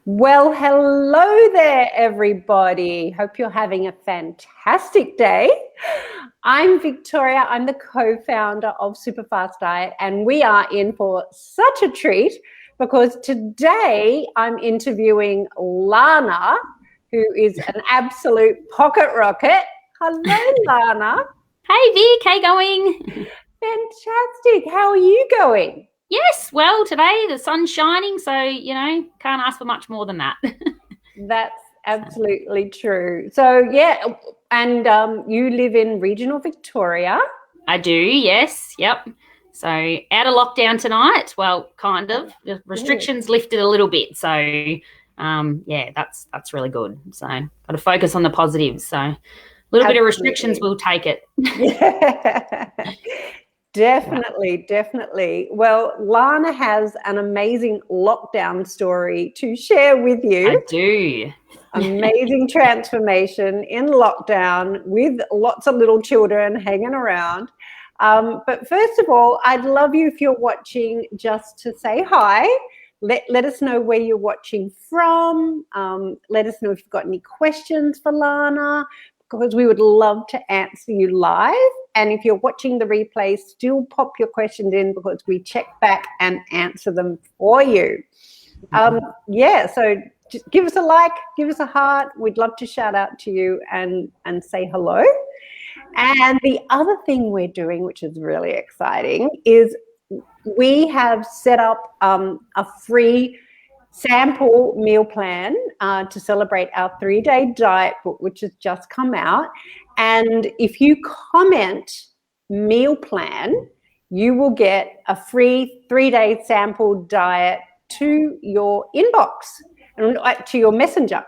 Well, hello there, everybody. Hope you're having a fantastic day. I'm Victoria. I'm the co-founder of SuperFastDiet, and we are in for such a treat because today I'm interviewing Lana, who is an absolute pocket rocket. Hello, Lana. Hey, Vic, how you going? Fantastic. How are you going? Yes, well, today the sun's shining, so, can't ask for much more than that. That's absolutely true. So, yeah, and you live in regional Victoria. I do, yes, yep. So out of lockdown tonight, well, kind of. The restrictions lifted a little bit, so, that's really good. So got to focus on the positives. So a little bit of restrictions, we'll take it. Yeah. Definitely. Well, Lana has an amazing lockdown story to share with you. I do. Amazing transformation in lockdown with lots of little children hanging around. But first of all, I'd love you, if you're watching, just to say hi. Let us know where you're watching from. Let us know if you've got any questions for Lana, because we would love to answer you live. And if you're watching the replay, still pop your questions in because we check back and answer them for you. So just give us a like, give us a heart. We'd love to shout out to you and say hello. And the other thing we're doing, which is really exciting, is we have set up a free sample meal plan to celebrate our 3-day diet book, which has just come out. And if you comment meal plan, you will get a free 3-day sample diet to your inbox, and to your messenger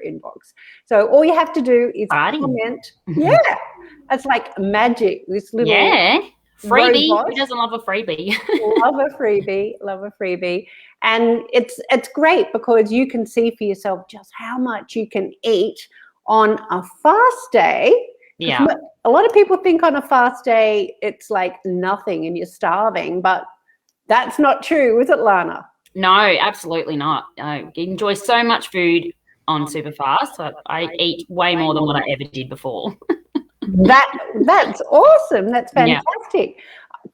inbox. So all you have to do is comment. Yeah, it's like magic. This little freebie. robot. Who doesn't love a freebie? Love a freebie. And it's great because you can see for yourself just how much you can eat on a fast day. Yeah. A lot of people think on a fast day it's like nothing and you're starving, but that's not true, is it, Lana? No, absolutely not. I enjoy so much food on SuperFast. I eat way more than what I ever did before. That's awesome. That's fantastic. Yeah.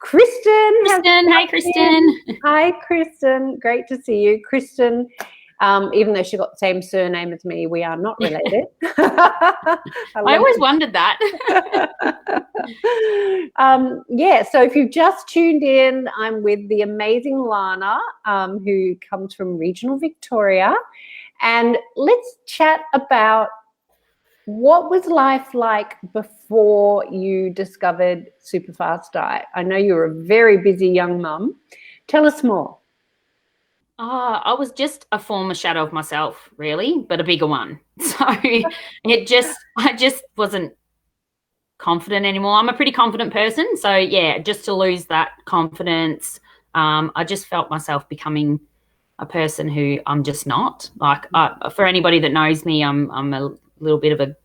Kristen. Hey, Kristen. Hi, Kristen. Great to see you. Kristen, even though she got the same surname as me, we are not related. I always wondered that. So if you've just tuned in, I'm with the amazing Lana, who comes from regional Victoria. And let's chat about what was life like before you discovered SuperFastDiet. I know you were a very busy young mum. Tell us more. I was just a former shadow of myself, really, but a bigger one. So I just wasn't confident anymore. I'm a pretty confident person. So yeah, just to lose that confidence, I just felt myself becoming a person who I'm just not. Like, for anybody that knows me, I'm a little bit of a,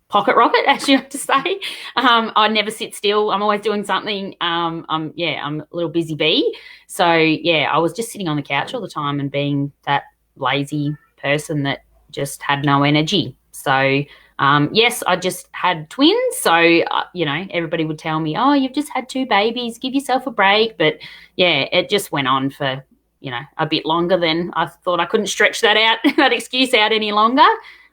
pocket rocket, as you have to say. I never sit still. I'm always doing something. I'm a little busy bee. So yeah, I was just sitting on the couch all the time and being that lazy person that just had no energy. So yes, I just had twins. So, everybody would tell me, oh, you've just had 2 babies, give yourself a break. But yeah, it just went on for, a bit longer than I thought. I couldn't stretch that excuse out any longer.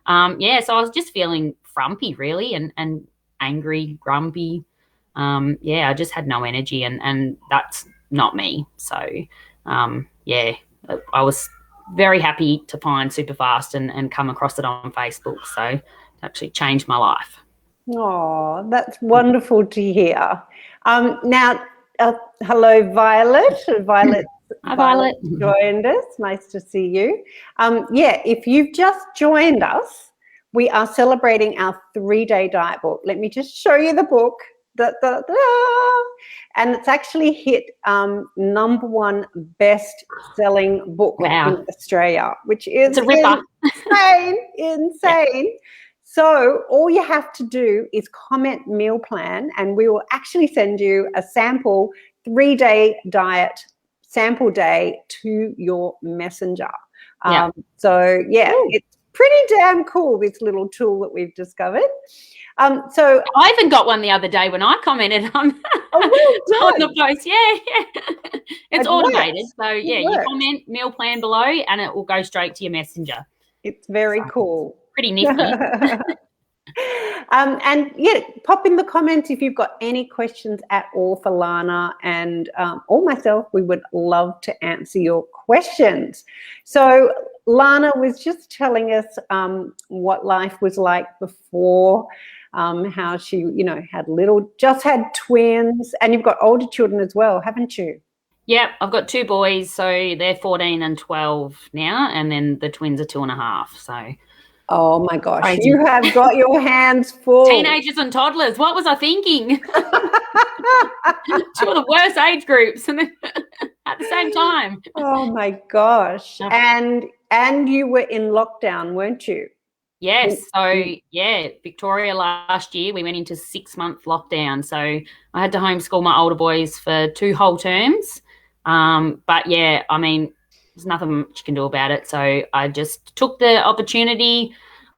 So I was just feeling frumpy, really, and angry, grumpy. I just had no energy, and that's not me. So, I was very happy to find SuperFast and come across it on Facebook. So it actually changed my life. Oh, that's wonderful to hear. Now, hello, Violet. Hi, Violet. Joined us. Nice to see you. If you've just joined us, we are celebrating our 3-day diet book. Let me just show you the book. And it's actually hit #1 best-selling book in Australia, which is a ripper. Insane. So all you have to do is comment meal plan, and we will actually send you a sample 3-day diet sample day to your messenger. Yeah. So yeah, Ooh. it's pretty damn cool, this little tool that we've discovered. So I even got one the other day when I commented on, well on the post. Yeah. It's it automated. works. So yeah, you comment meal plan below and it will go straight to your messenger. It's very cool. Pretty nifty. And yeah, pop in the comments if you've got any questions at all for Lana and or myself. We would love to answer your questions. So Lana was just telling us what life was like before, how she, just had twins, and you've got older children as well, haven't you? Yep, I've got two boys, so they're 14 and 12 now, and then the twins are 2.5. So oh my gosh, crazy. You have got your hands full. Teenagers and toddlers. What was I thinking? Two of the worst age groups and at the same time. Oh my gosh. And you were in lockdown, weren't you? Yes. So yeah, Victoria last year we went into 6-month lockdown. So I had to homeschool my older boys for 2 whole terms. But yeah, I mean, there's nothing much you can do about it. So I just took the opportunity.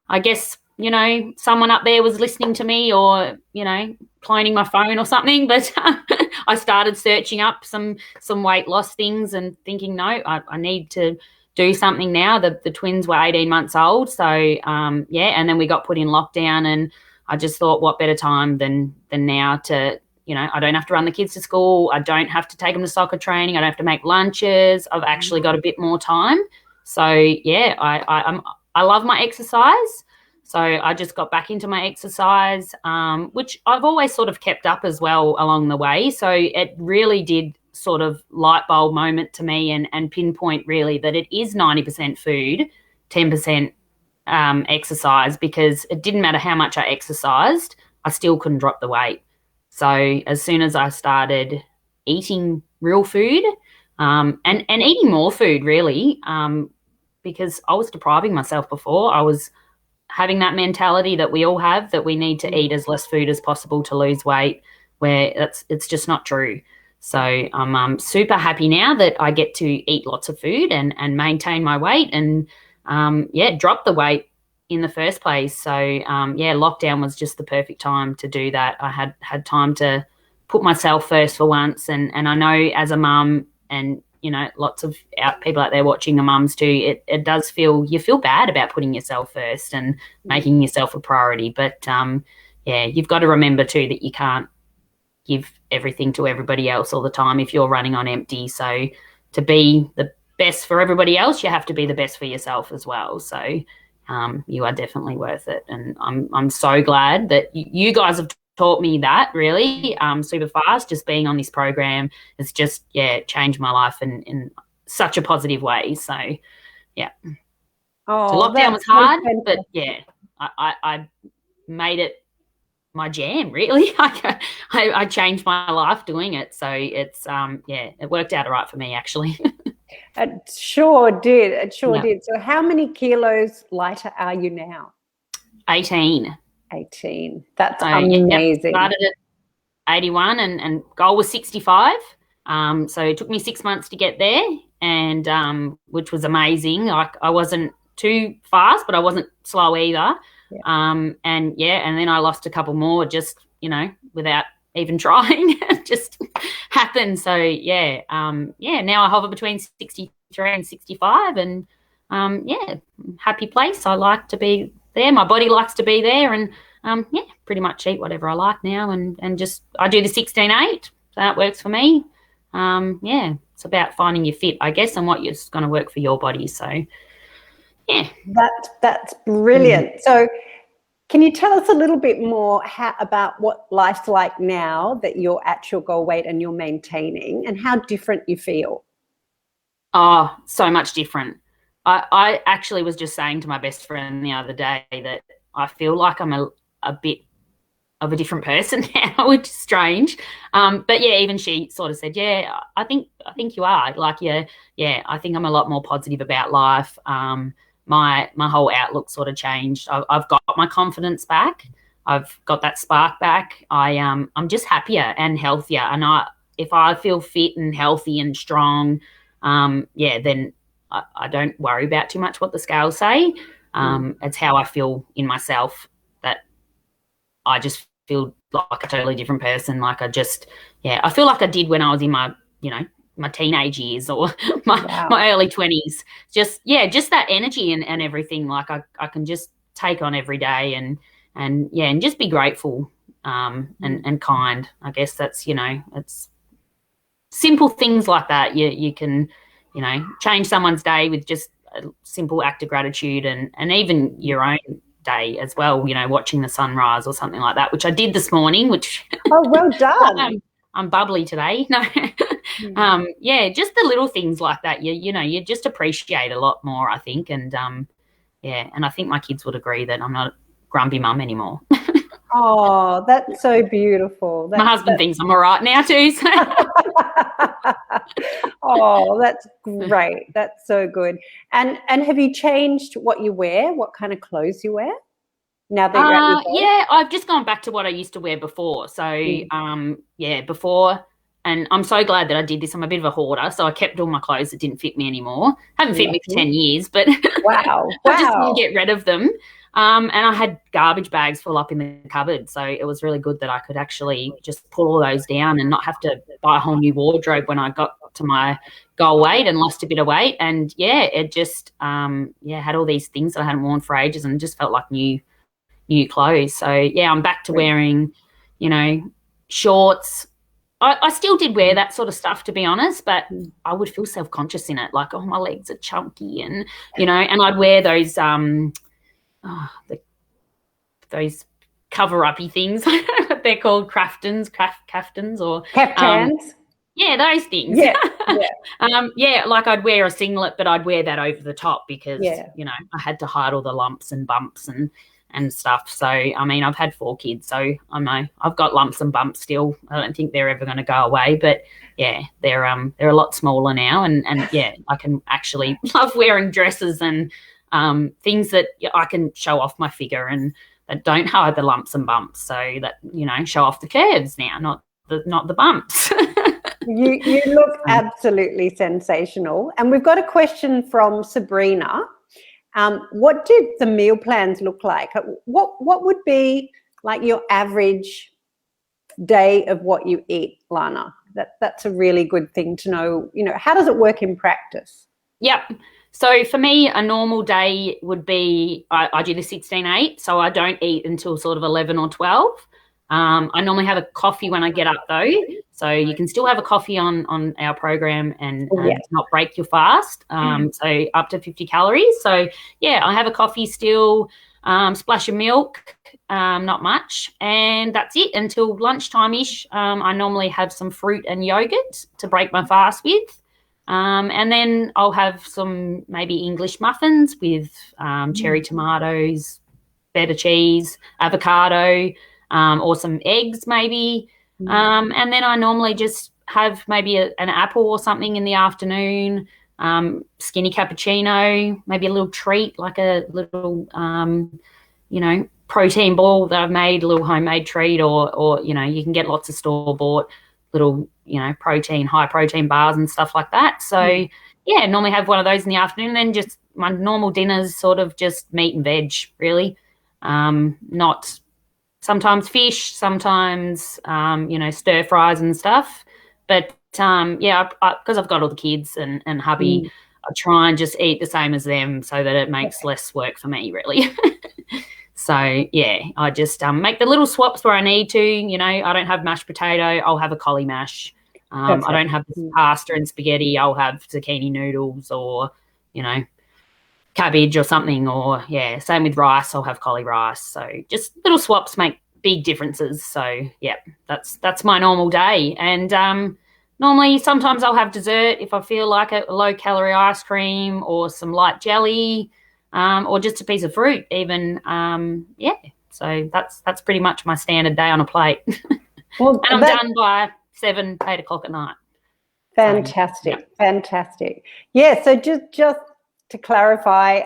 I guess, someone up there was listening to me or, cloning my phone or something. But I started searching up some weight loss things and thinking, no, I need to do something now. The twins were 18 months old. So, and then we got put in lockdown, and I just thought, what better time than now to, I don't have to run the kids to school. I don't have to take them to soccer training. I don't have to make lunches. I've actually got a bit more time. So, yeah, I love my exercise. So I just got back into my exercise, which I've always sort of kept up as well along the way. So it really did sort of light bulb moment to me and pinpoint really that it is 90% food, 10% exercise, because it didn't matter how much I exercised, I still couldn't drop the weight. So as soon as I started eating real food and eating more food really, because I was depriving myself before, I was having that mentality that we all have, that we need to eat as less food as possible to lose weight, where it's just not true. So I'm super happy now that I get to eat lots of food and maintain my weight and, drop the weight in the first place. So, lockdown was just the perfect time to do that. I had time to put myself first for once. And I know as a mum and, lots of people out there watching, the mums too, it does you feel bad about putting yourself first and making yourself a priority. But, you've got to remember too that you can't give everything to everybody else all the time if you're running on empty. So to be the best for everybody else, you have to be the best for yourself as well. So you are definitely worth it. And I'm so glad that you guys have taught me that really super fast. Just being on this program has just, changed my life in such a positive way. So, yeah. Oh, so lockdown was hard, but yeah, I made it my jam really. I changed my life doing it. So it's, it worked out all right for me actually. It sure did. It sure did. So how many kilos lighter are you now? 18. 18. That's amazing. Started at 81 and goal was 65. So it took me 6 months to get there, and which was amazing. I wasn't too fast, but I wasn't slow either. Yeah. And then I lost a couple more just, without even trying. It just happened. So now I hover between 63 and 65, and happy place. I like to be there. My body likes to be there, and pretty much eat whatever I like now, and just I do the 16-8. So that works for me. It's about finding your fit, I guess, and what is going to work for your body. So yeah, that's brilliant. So can you tell us a little bit more about what life's like now that you're at your goal weight and you're maintaining, and how different you feel? Oh, so much different. I actually was just saying to my best friend the other day that I feel like I'm a bit of a different person now, which is strange. But yeah, even she sort of said, yeah, I think you are. Like, I think I'm a lot more positive about life. My whole outlook sort of changed. I've got my confidence back. I've got that spark back. I'm just happier and healthier. And if I feel fit and healthy and strong, then I don't worry about too much what the scales say. It's how I feel in myself that I just feel like a totally different person. Like I feel like I did when I was in my, my teenage years or my early 20s. Just that energy and everything. Like I can just take on every day and just be grateful and kind. I guess that's, it's simple things like that. You can, change someone's day with just a simple act of gratitude and even your own day as well, watching the sunrise or something like that, which I did this morning, which well done. I'm bubbly today. No. Just the little things like that. You just appreciate a lot more, I think. And and I think my kids would agree that I'm not a grumpy mum anymore. Oh, that's so beautiful. My husband thinks I'm all right now too. So. Oh, that's great. That's so good. And have you changed what you wear? What kind of clothes you wear? Now that you're at your I've just gone back to what I used to wear before. So before, and I'm so glad that I did this. I'm a bit of a hoarder, so I kept all my clothes that didn't fit me anymore. Haven't fit me for 10 years, but wow. I just didn't get rid of them. And I had garbage bags full up in the cupboard, so it was really good that I could actually just pull all those down and not have to buy a whole new wardrobe when I got to my goal weight and lost a bit of weight. And it just had all these things that I hadn't worn for ages and just felt like new clothes. So I'm back to wearing, shorts. I still did wear that sort of stuff, to be honest, but I would feel self-conscious in it, like, oh, my legs are chunky, and and I'd wear those those cover-uppy things. I don't know what they're called, caftans or caftans. Those things. Like I'd wear a singlet, but I'd wear that over the top because I had to hide all the lumps and bumps and stuff. So I mean, I've had 4 kids, so I know I've got lumps and bumps still. I don't think they're ever going to go away, but they're a lot smaller now, and I can actually love wearing dresses and things that I can show off my figure and that don't hide the lumps and bumps, so that show off the curves now, not the bumps. You look absolutely sensational. And we've got a question from Sabrina. What did the meal plans look like? What would be like your average day of what you eat, Lana? That's a really good thing to know. How does it work in practice? Yep. So for me, a normal day would be I do the 16-8, so I don't eat until sort of 11 or 12. I normally have a coffee when I get up, though, so you can still have a coffee on our program and not break your fast, so up to 50 calories. So, I have a coffee still, splash of milk, not much, and that's it until lunchtime-ish. I normally have some fruit and yogurt to break my fast with. And then I'll have some maybe English muffins with cherry tomatoes, feta cheese, avocado, or some eggs maybe. And then I normally just have maybe an apple or something in the afternoon, skinny cappuccino, maybe a little treat like a little, protein ball that I've made, a little homemade treat, or you can get lots of store-bought little high protein bars and stuff like that. So normally have one of those in the afternoon, and then just my normal dinner's sort of just meat and veg, really. Not sometimes fish, sometimes stir fries and stuff, but because I've got all the kids and hubby, I try and just eat the same as them so that it makes less work for me, really. So, I just make the little swaps where I need to. I don't have mashed potato, I'll have a cauli mash. I don't have pasta and spaghetti, I'll have zucchini noodles or, cabbage or something. Or, same with rice, I'll have cauli rice. So just little swaps make big differences. So, that's my normal day. And normally sometimes I'll have dessert if I feel like a low-calorie ice cream or some light jelly. Or just a piece of fruit even. So that's pretty much my standard day on a plate. Well, and I'm done by 7, 8 o'clock at night. Fantastic. Fantastic. So just to clarify,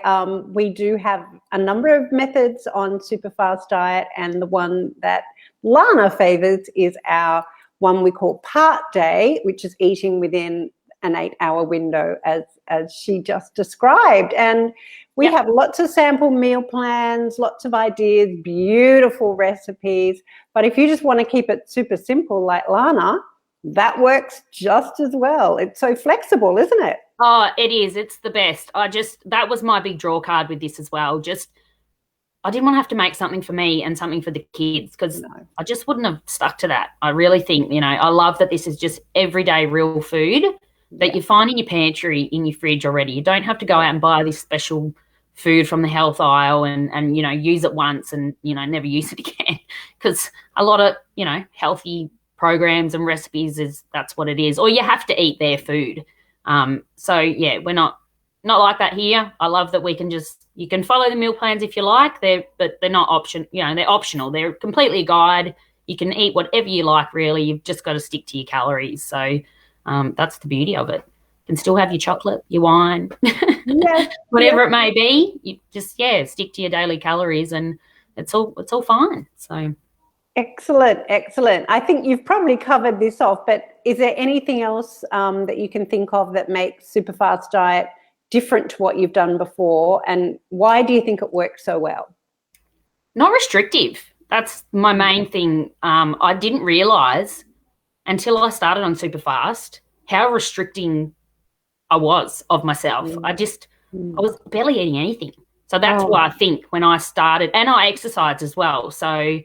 we do have a number of methods on SuperFastDiet, and the one that Lana favors is our one we call part day, which is eating within an 8-hour window as she just described. And we have lots of sample meal plans, lots of ideas, beautiful recipes. But if you just want to keep it super simple like Lana, that works just as well. It's so flexible, isn't it? Oh, it is. It's the best. That was my big draw card with this as well. I didn't want to have to make something for me and something for the kids, because I just wouldn't have stuck to that. I really think, I love that this is just everyday real food that you find in your pantry, in your fridge already. You don't have to go out and buy this special food from the health aisle and use it once and, never use it again, because a lot of, healthy programs and recipes that's what it is, or you have to eat their food. So yeah, we're not like that here. I love that you can follow the meal plans if you like, but they're not they're optional. They're completely a guide. You can eat whatever you like, really. You've just got to stick to your calories. So that's the beauty of it. You can still have your chocolate, your wine, whatever it may be. You just stick to your daily calories, and it's all fine. So excellent. I think you've probably covered this off, but is there anything else that you can think of that makes SuperFastDiet different to what you've done before, and why do you think it works so well? Not restrictive. That's my main thing. I didn't realize until I started on SuperFast how restricting I was of myself. I was barely eating anything. So that's why I think when I started, and I exercised as well. So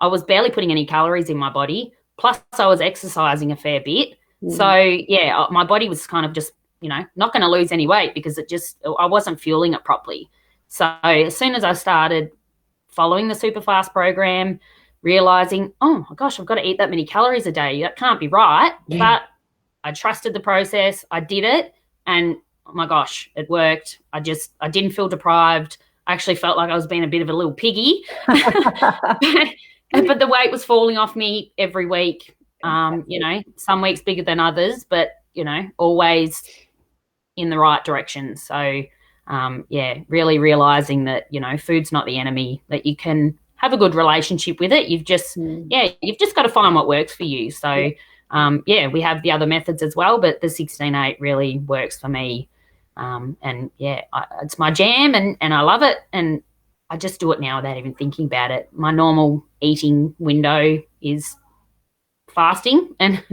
I was barely putting any calories in my body. Plus I was exercising a fair bit. So yeah, my body was kind of just, not going to lose any weight because I wasn't fueling it properly. So as soon as I started following the SuperFast program, realizing, oh my gosh, I've got to eat that many calories a day. That can't be right. But I trusted the process. I did it. And oh my gosh, it worked. I didn't feel deprived. I actually felt like I was being a bit of a little piggy. But the weight was falling off me every week. Some weeks bigger than others, but, always in the right direction. So, really realizing that, food's not the enemy, that you can have a good relationship with it. You've just got to find what works for you. So, we have the other methods as well, but the 16-8 really works for me. It's my jam and I love it. And I just do it now without even thinking about it. My normal eating window is fasting, and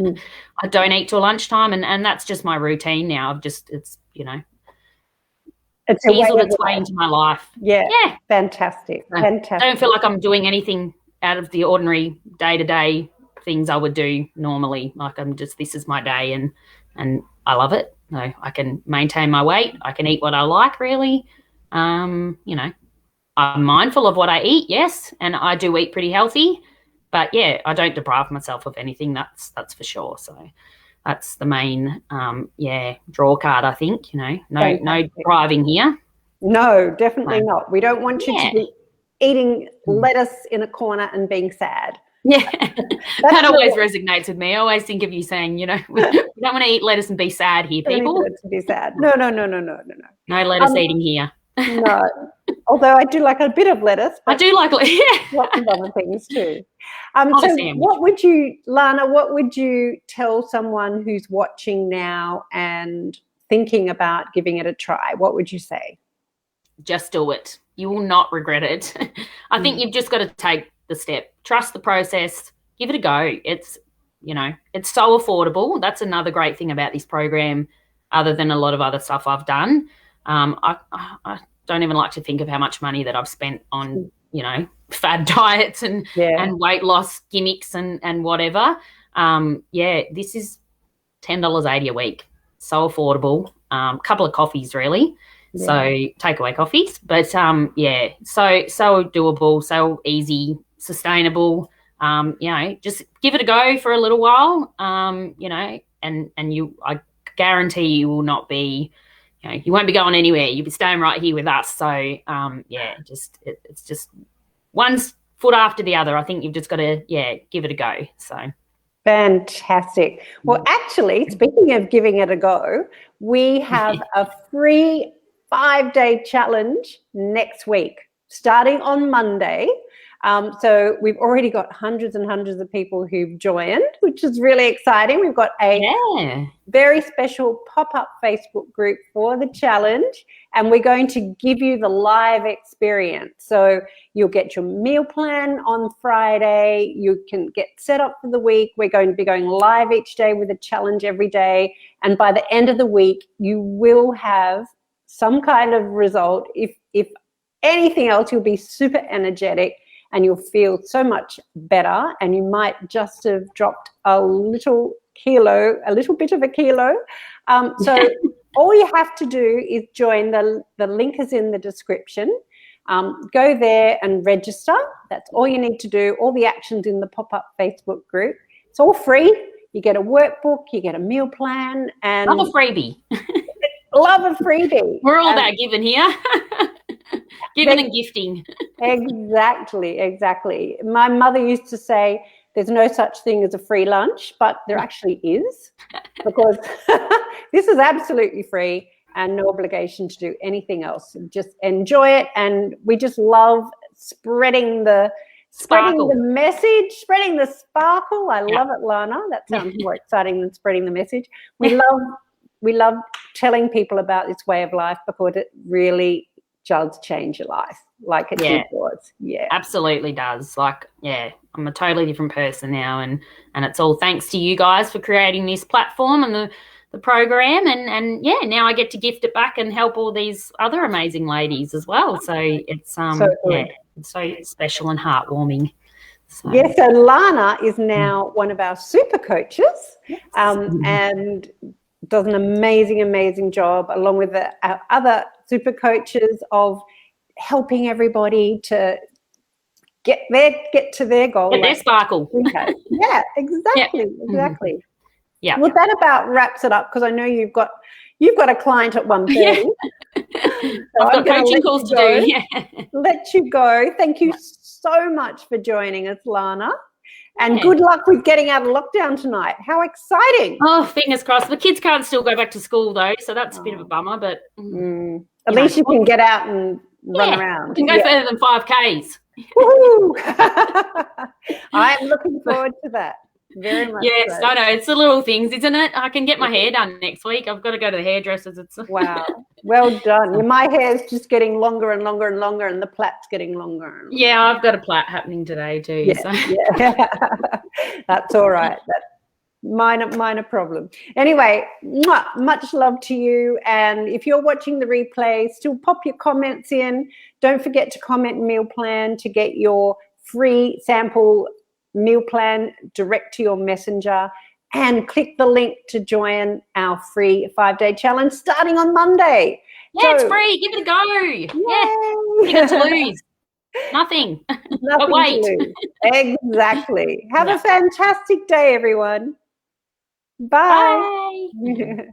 I don't eat till lunchtime, and that's just my routine now. It's eased its way into my life. Yeah. Fantastic. I don't feel like I'm doing anything out of the ordinary day-to-day things I would do normally. Like this is my day, and I love it. I can maintain my weight. I can eat what I like, really. I'm mindful of what I eat, yes, and I do eat pretty healthy. But yeah, I don't deprive myself of anything. That's for sure. So that's the main draw card, I think. No depriving here. No, definitely not. We don't want you to be eating lettuce in a corner and being sad. Yeah, that always resonates with me. I always think of you saying, we don't want to eat lettuce and be sad here, people. To be sad. No. No lettuce eating here. No, although I do like a bit of lettuce. I do like lots of other things too. So what would you, Lana, tell someone who's watching now and thinking about giving it a try? What would you say? Just do it. You will not regret it. I think you've just got to take the step. Trust the process. Give it a go. It's so affordable. That's another great thing about this program, other than a lot of other stuff I've done. I don't even like to think of how much money that I've spent on, fad diets and weight loss gimmicks and whatever. This is $10.80 a week. So affordable. Couple of coffees, really. Yeah. So takeaway coffees. But, so doable, so easy, sustainable. Just give it a go for a little while, and I guarantee you will not be, you won't be going anywhere. You'll be staying right here with us. So, it's just one foot after the other. I think you've just got to, give it a go. So fantastic. Well, actually, speaking of giving it a go, we have a free 5-day challenge next week. starting on Monday. So we've already got hundreds and hundreds of people who've joined, which is really exciting. We've got a very special pop-up Facebook group for the challenge, and we're going to give you the live experience. So you'll get your meal plan on Friday. You can get set up for the week. We're going to be going live each day with a challenge every day. And by the end of the week, you will have some kind of result. If anything else, you'll be super energetic and you'll feel so much better, and you might just have dropped a little bit of a kilo. So all you have to do is join. The link is in the description. Go there and register. That's all you need to do. All the actions in the pop-up Facebook group. It's all free. You get a workbook, you get a meal plan, and love a freebie. Love a freebie. We're all about giving here. Giving and gifting. Exactly. My mother used to say there's no such thing as a free lunch, but there actually is, because this is absolutely free and no obligation to do anything else. Just enjoy it, and we just love spreading the message, spreading the sparkle. I love it, Lana. That sounds more exciting than spreading the message. We love telling people about this way of life, because it really does change your life, like it did yours. Yeah, absolutely does. Like, I'm a totally different person now, and it's all thanks to you guys for creating this platform and the program, and now I get to gift it back and help all these other amazing ladies as well. So it's it's so special and heartwarming. So. Yeah, so Lana is now one of our super coaches, and does an amazing job, along with our other super coaches, of helping everybody to get to their goal. Get their sparkle. Yeah, exactly. Yeah. Well, that about wraps it up, because I know you've got a client at 1:30. Yeah. So I've got coaching calls to do. Yeah. Let you go. Thank you so much for joining us, Lana. And good luck with getting out of lockdown tonight. How exciting. Oh, fingers crossed. The kids can't still go back to school, though, so that's a bit of a bummer. But at least you can get out and run around. You can go further than 5Ks. I'm looking forward to that. Very much. Yes, so. I know. It's the little things, isn't it? I can get my hair done next week. I've got to go to the hairdressers. Wow. Well done. My hair's just getting longer and longer and longer, and the plait's getting longer. Yeah, I've got a plait happening today too. Yeah, so. That's all right. That's minor problem. Anyway, much love to you. And if you're watching the replay, still pop your comments in. Don't forget to comment meal plan to get your free sample meal plan direct to your messenger, and click the link to join our free 5-day challenge starting on Monday. Yeah, it's free. Give it a go. Yay. Yeah, you got to lose. Nothing. But wait. To lose. Exactly. Have a fantastic day, everyone. Bye. Bye.